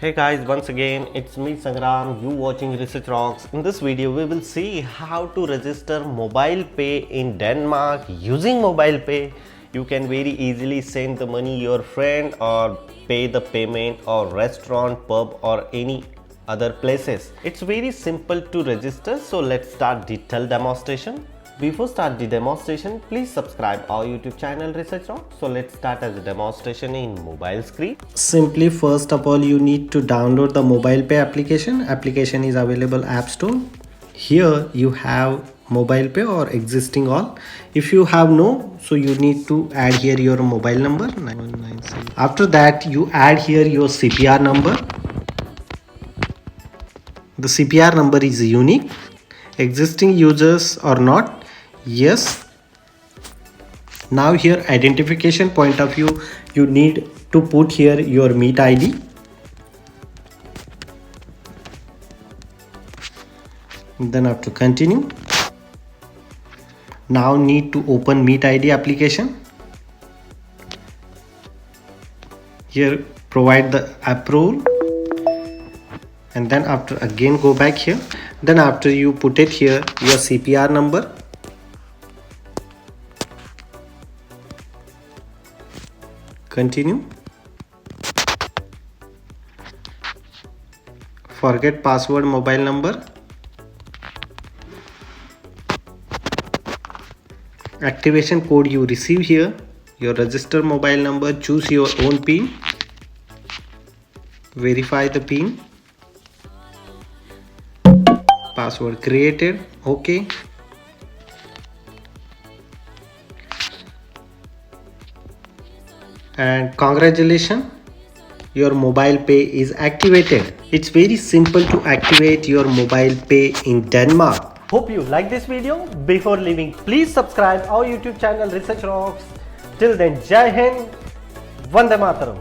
Hey guys, once again it's me Sangram, you watching Research Rocks. In this video we will see how to register mobile pay in Denmark. Using mobile pay you can very easily send the money your friend or pay the payment or restaurant, pub or any other places. It's very simple to register, so let's start detailed demonstration. Before start the demonstration, please subscribe our YouTube channel Research Rock. So let's start as a demonstration in mobile screen. Simply first of all you need to download the MobilePay application. Application is available App Store. Here you have MobilePay or existing all. If you have no, so you need to add here your mobile number 9197. After that you add here your CPR number. The CPR number is unique. Existing users or not? Yes. Now here identification point of view, you need to put here your Meet ID. Then after continue. Now need to open Meet ID application. Here provide the approval. And then after again go back here. Then after you put it here your CPR number. Continue. Forget password, mobile number. Activation code you receive here. Your register mobile number. Choose your own PIN. Verify the PIN. Password created. Okay. And congratulations, your mobile pay is activated. It's very simple to activate your mobile pay in Denmark. Hope you like this video. Before leaving, please subscribe our YouTube channel Research Rocks. Till then, Jai Hind, Vande Mataram.